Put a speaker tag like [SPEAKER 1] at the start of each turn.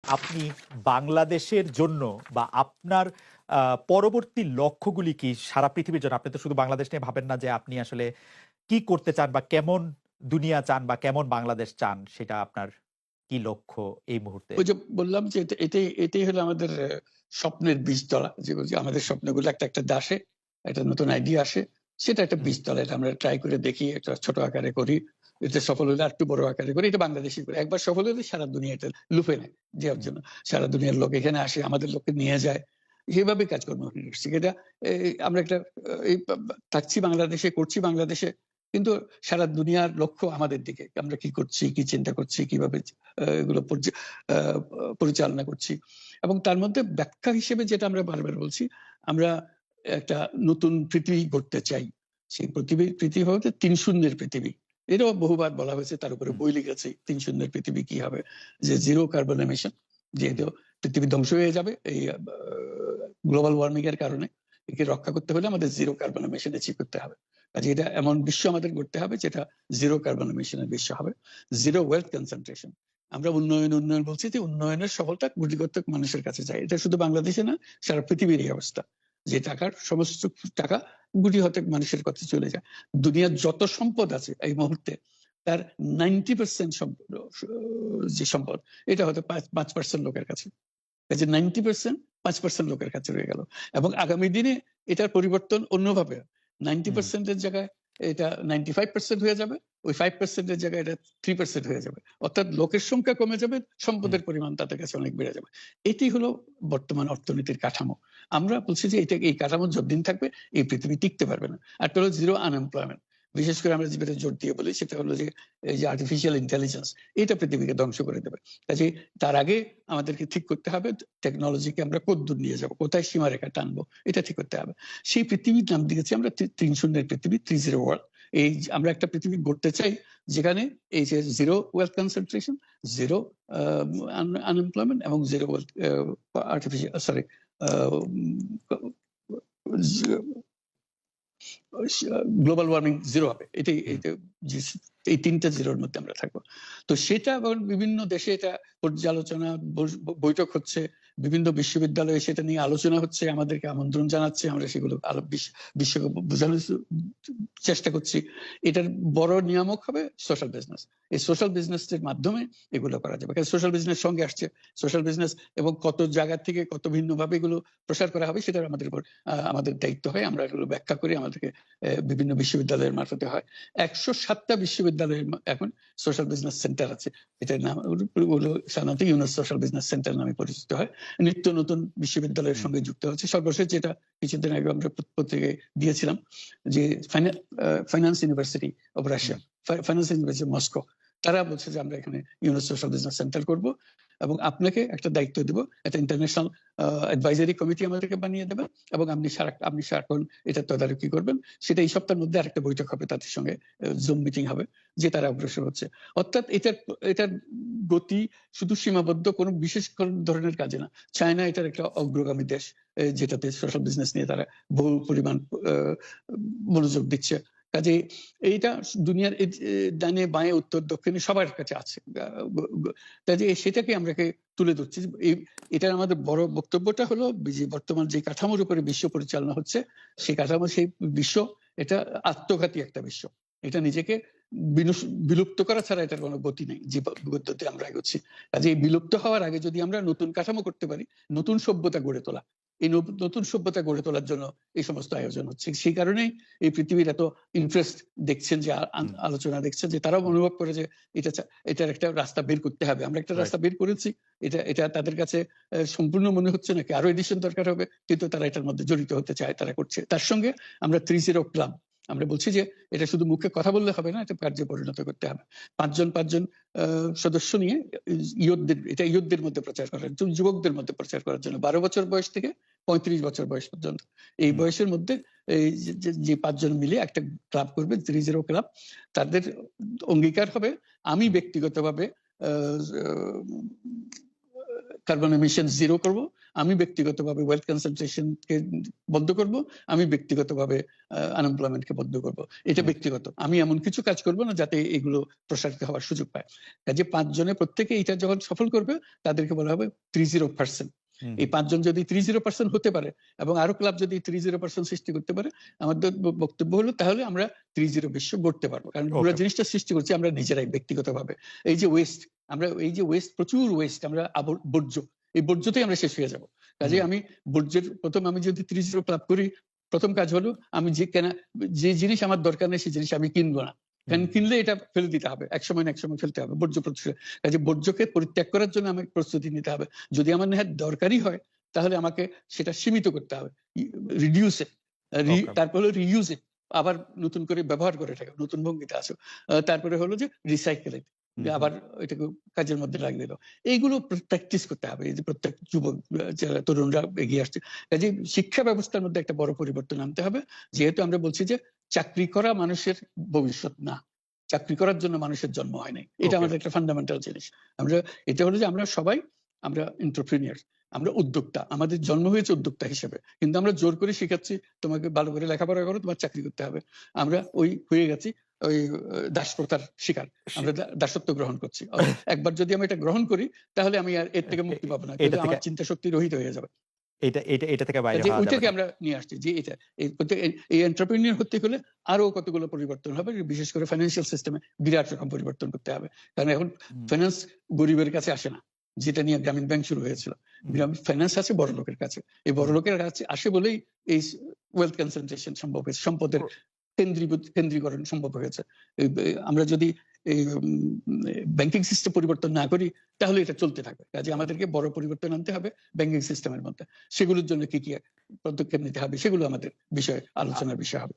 [SPEAKER 1] আপনি বাংলাদেশের জন্য বা আপনার পরবর্তী লক্ষ্যগুলি কি সারা পৃথিবীর জন্য? আপনি তো শুধু বাংলাদেশ নিয়ে ভাবেন না যে আপনি আসলে কি করতে চান বা কেমন দুনিয়া চান বা কেমন বাংলাদেশ চান সেটা আপনার কি লক্ষ্য এই মুহূর্তে?
[SPEAKER 2] ওই যে বললাম যে এটাই হলো আমাদের স্বপ্নের বীজতলা। যেগুলো যে আমাদের স্বপ্নগুলো একটা আসে, একটা নতুন আইডিয়া আসে। সেটা একটা
[SPEAKER 1] হুম,
[SPEAKER 2] বীজতলা। এটা আমরা ট্রাই করে দেখি, একটা ছোট আকারে করি। এটা সফল হলে আরেকটু বড় আকারে করি। এটা বাংলাদেশী করি। একবার সফল হলে সারা দুনিয়া এটা লুফে নেয় দেওয়ার
[SPEAKER 1] হুম,
[SPEAKER 2] জন্য। সারা দুনিয়ার লোক এখানে আসে, আমাদের লোককে নিয়ে যায়। সেভাবে কাজকর্ম করছি। এটা আমরা একটা এই থাকছি বাংলাদেশে, করছি বাংলাদেশে। কিন্তু সারা দুনিয়ার লক্ষ্য আমাদের দিকে। আমরা কি করছি, কি চিন্তা করছি, কিভাবে এগুলো পরিচালনা করছি। এবং তার মধ্যে ব্যাখ্যা হিসেবে যেটা আমরা বারবার বলছি, আমরা একটা নতুন পৃথিবী গড়তে চাই। সেই পৃথিবী হচ্ছে ৩ শূন্যের পৃথিবী। এটাও বহুবার বলা হয়েছে, তার উপরে
[SPEAKER 1] হুম,
[SPEAKER 2] বই লিখেছি। ৩ শূন্যের পৃথিবী কি হবে? যে জিরো কার্বন এমিশন,
[SPEAKER 1] হুম,
[SPEAKER 2] যেহেতু পৃথিবী ধ্বংস হয়ে যাবে এই গ্লোবাল ওয়ার্মিং এর কারণে। একে রক্ষা করতে হলে আমাদের জিরো কার্বন এমিশন অ্যাচিভ করতে হবে। কাজে এটা এমন বিশ্ব আমাদের গড়তে হবে যেটা জিরো কার্বন এমিশন এর বিশ্ব হবে। Zero wealth concentration. আমরা উন্নয়ন বলছি যে উন্নয়নের সফলতা গুটিকত মানুষের কাছে যায়। এটা শুধু বাংলাদেশে না, সারা পৃথিবীর এই অবস্থা। যে সমস্ত টাকা গুটি হতে মানুষের কাছে চলে যায়। দুনিয়ার যত সম্পদ আছে এই মুহূর্তে, তার 90% যে সম্পদ, এটা হয়তো 5% লোকের কাছে। কাজে 90% 5% লোকের কাছে রয়ে গেল। এবং আগামী দিনে এটার পরিবর্তন অন্যভাবে।
[SPEAKER 1] হুম,
[SPEAKER 2] 90% এর জায়গায় এটা 95% হয়ে যাবে। ওই 5% এর জায়গায় এটা 3% হয়ে যাবে। অর্থাৎ লোকের সংখ্যা কমে যাবে,
[SPEAKER 1] হুম।
[SPEAKER 2] সম্পদের পরিমাণ তাদের কাছে অনেক বেড়ে যাবে। এটি হলো বর্তমান অর্থনীতির কাঠামো। আমরা বলছি যে এই কাঠামো যতদিন থাকবে এই পৃথিবী টিকতে পারবে না। আরেকটা হলো জিরো আনএমপ্লয়মেন্ট। বিশেষ করে আমরা যেটা জোর দিয়ে বলি সেটা হলো যে এই যে আর্টিফিশিয়াল ইন্টেলিজেন্স, এটা পৃথিবীকে ধ্বংস করে দেবে। কাজেই তার আগে আমাদেরকে ঠিক করতে হবে টেকনোলজিকে আমরা কতদূর নিয়ে যাব, কোথায় সীমারেখা টানবো, এটা ঠিক করতে হবে। সেই পৃথিবীর নাম দিয়েছি আমরা ৩ শূন্যের পৃথিবী, ৩-0 ওয়ার্ল্ড। আমরা একটা পৃথিবী গড়তে চাই যেখানে এই যে zero wealth concentration, zero unemployment এবং zero wealth artificial sorry global warming zero হবে। এটাই
[SPEAKER 1] হুম,
[SPEAKER 2] এটা যে এই ৩ টা জিরোর মধ্যে আমরা থাকবো। তো সেটা এখন বিভিন্ন দেশে এটা পর্যালোচনা বৈঠক হচ্ছে। বিভিন্ন বিশ্ববিদ্যালয়ে সেটা নিয়ে আলোচনা হচ্ছে। আমাদেরকে আমন্ত্রণ জানাচ্ছে। আমরা সেগুলো বিশ্বকে বোঝানোর চেষ্টা করছি। এটার বড় নিয়ামক হবে সোশ্যাল বিজনেস। এই সোশ্যাল বিজনেস এর মাধ্যমে এগুলো করা যাবে। কারণ সোশ্যাল বিজনেস সঙ্গে আসছে। সোশ্যাল বিজনেস এবং কত জায়গা থেকে কত ভিন্নভাবে এগুলো প্রসার করা হবে সেটা আমাদের উপর আমাদের দায়িত্ব হয়। আমরা এগুলো ব্যাখ্যা করি। আমাদেরকে বিভিন্ন বিশ্ববিদ্যালয়ের মারফতে হয়। ১০৭ টা বিশ্ববিদ্যালয়ের এখন সোশ্যাল বিজনেস সেন্টার আছে। এটার নাম হলো সাধারণত ইউনুস সোশ্যাল বিজনেস সেন্টার নামে পরিচিত হয়। নিত্য নতুন বিশ্ববিদ্যালয়ের
[SPEAKER 1] হুম,
[SPEAKER 2] সঙ্গে যুক্ত হচ্ছে। সর্বশেষ যেটা কিছুদিন আগে আমরা পত্রিকায় দিয়েছিলাম যে finance university of
[SPEAKER 1] hmm,
[SPEAKER 2] Russia, finance university Moscow, তারা বলছে যে আমরা এখানে ইউনুস সোশ্যাল বিজনেস সেন্টার করব এবং আপনাকে একটা দায়িত্ব দিব। একটা ইন্টারন্যাশনাল অ্যাডভাইজারি কমিটি আমাদেরকে বানিয়ে দেবেন এবং আপনি সারাক্ষণ এটা তদারকি করবেন। সেটা এই সপ্তাহের মধ্যে আরেকটা বৈঠক হবে, তাদের সঙ্গে জুম মিটিং হবে যে তারা অগ্রসর হচ্ছে। অর্থাৎ এটার গতি শুধু সীমাবদ্ধ কোনো বিশেষ ধরনের কাজে না। চায়না এটার একটা অগ্রগামী দেশ, যেটাতে সোশ্যাল বিজনেস নিয়ে তারা বহু পরিমাণ মনোযোগ দিচ্ছে। কাজেই এইটা দুনিয়ার ডানে বাঁয়ে উত্তর দক্ষিণে সবার কাছে আছে। কাজে সেটাকে আমরাকে তুলে ধরছি। এটার আমাদের বড় বক্তব্যটা হলো যে বর্তমান যে কাঠামোর উপরে বিশ্ব পরিচালনা হচ্ছে, সেই কাঠামো সেই বিশ্ব এটা আত্মঘাতী একটা বিশ্ব। এটা নিজেকে বিলুপ্ত করা ছাড়া এটার কোনো গতি নেই, যে পদ্ধতি আমরা এগোচ্ছি। কাজে এই বিলুপ্ত হওয়ার আগে যদি আমরা নতুন কাঠামো করতে পারি, নতুন সভ্যতা গড়ে তোলা, এই নতুন সভ্যতা গড়ে তোলার জন্য এই সমস্ত আয়োজন হচ্ছে। সেই কারণেই এই পৃথিবীর এত ইন্টারেস্ট দেখছেন, যে
[SPEAKER 1] হুম,
[SPEAKER 2] আলোচনা দেখছেন, যে তারাও অনুভব করে যে এটার একটা রাস্তা বের করতে হবে। আমরা একটা
[SPEAKER 1] রাইট।
[SPEAKER 2] রাস্তা বের করেছি। এটা তাদের কাছে সম্পূর্ণ মনে হচ্ছে নাকি আরো এডিশন দরকার হবে, কিন্তু তারা এটার মধ্যে জড়িত হতে চায়, তারা করছে। তার সঙ্গে আমরা ৩-0 ক্লাব, আমরা বলছি যে এটা শুধু মুখে কথা বললে হবে না, এটা কার্যে পরিণত করতে হবে। পাঁচজন সদস্য নিয়ে ইয়ুথদের মধ্যে প্রচার করার জন্য, যুবকদের মধ্যে প্রচার করার জন্য, ১২ বছর বয়স থেকে ৩৫ বছর বয়স পর্যন্ত এই
[SPEAKER 1] হুম,
[SPEAKER 2] বয়সের মধ্যে এই যে ৫ জন মিলে একটা ক্লাব করবে, ৩-0 ক্লাব। তাদের অঙ্গীকার হবে আমি
[SPEAKER 1] হুম,
[SPEAKER 2] ব্যক্তিগতভাবে কার্বন এমিশন জিরো করব, আমি ব্যক্তিগতভাবে ওয়েলথ কনসেন্ট্রেশনকে বন্ধ করব, আমি ব্যক্তিগতভাবে আনএমপ্লয়মেন্টকে বন্ধ করব। এটা ব্যক্তিগত, আমি এমন কিছু কাজ করব না যাতে এগুলো প্রসারিত হওয়ার সুযোগ পায়। কাজে 5 জনে প্রত্যেকে এটা যখন সফল করবে তাদেরকে বলা হবে 30%। এই 5 জন যদি 30% হতে পারে এবং আরো ক্লাব যদি 30% সৃষ্টি করতে পারে, আমাদের বক্তব্য হলো তাহলে আমরা 30 বিশ্ব গড়তে পারবো। কারণ পুরো জিনিসটা সৃষ্টি করছি আমরা নিজেরাই ব্যক্তিগতভাবে। এই যে ওয়েস্ট, আমরা এই যে ওয়েস্ট, প্রচুর ওয়েস্ট, আমরা বর্জ্য, এই বর্জ্যতেই আমরা শেষ হয়ে যাব। কাজে আমি বর্জ্যের প্রথম, আমি যদি 30 ক্লাব করি, প্রথম কাজ হলো আমি যে জিনিস আমার দরকার নেই সেই জিনিস আমি কিনবো না। কারণ কিনলে এটা ফেলে দিতে হবে, একসময় না একসময় ফেলতে হবে, বর্জ্য প্রতিষ্ঠা। কাজে বর্জ্যকে পরিত্যাগ করার জন্য আমাকে প্রস্তুতি নিতে হবে। যদি আমার নেহাত দরকারই হয় তাহলে আমাকে সেটা সীমিত করতে হবে, রিডিউস ইট, তারপরে রিইউজ ইট, আবার নতুন করে ব্যবহার করে থাকে, নতুন ভঙ্গিতে আসো। তারপরে হলো যে রিসাইকেল ইট, আবার এটাকে কাজের মধ্যে লাগিয়ে দিল। এইগুলো প্র্যাকটিস করতে হবে। এই যে প্রত্যেক যুবক, যারা তরুণরা এগিয়ে আসছে, কাজে শিক্ষা ব্যবস্থার মধ্যে একটা বড় পরিবর্তন আনতে হবে। যেহেতু আমরা বলছি যে চাকরি করা মানুষের ভবিষ্যৎ না, চাকরি করার জন্য মানুষের জন্ম হয় নাই, এটা আমাদের একটা ফান্ডামেন্টাল জিনিস। এটা হলো যে আমরা সবাই এন্টারপ্রেনিয়ার, আমরা উদ্যোক্তা, আমাদের জন্ম হয়েছে উদ্যোক্তা হিসেবে, কিন্তু আমরা জোর করে শিখাচ্ছি তোমাকে ভালো করে লেখাপড়া করো, তোমার চাকরি করতে হবে। আমরা ওই হয়ে গেছি ওই দাসপ্রথার শিকার, আমরা দাসত্ব গ্রহণ করছি। একবার যদি আমি এটা গ্রহণ করি তাহলে আমি আর এর থেকে মুক্তি পাবো না, কিন্তু আমার চিন্তা শক্তি রহিত হয়ে যাবে।
[SPEAKER 1] এটা থেকে বাইরে হওয়া যাবে।
[SPEAKER 2] ওইটাকে আমরা নিয়ে আসছি যে এটা এই এন্টারপ্রেনিয়র হতে গেলে আরো কতগুলো পরিবর্তন হবে, বিশেষ করে ফাইন্যান্সিয়াল সিস্টেমে বিরাট রকম পরিবর্তন করতে হবে। কারণ এখন ফাইন্যান্স গরিবের কাছে আসে না, যেটা নিয়ে গ্রামীণ ব্যাংক শুরু হয়েছিল। গ্রামীণ ফাইন্যান্স আছে বড় লোকের কাছে, এই বড় লোকের কাছে আসে বলেই এই ওয়েলথ কনসেন্ট্রেশন সম্ভব হয়েছে, সম্পদের কেন্দ্রীকরণ সম্ভব হয়েছে। আমরা যদি এই ব্যাংকিং সিস্টেম পরিবর্তন না করি তাহলে এটা চলতে থাকবে। কাজে আমাদেরকে বড় পরিবর্তন আনতে হবে ব্যাংকিং সিস্টেমের মধ্যে। সেগুলোর জন্য কি কি পদক্ষেপ নিতে হবে সেগুলো আমাদের বিষয় আলোচনার বিষয় হবে।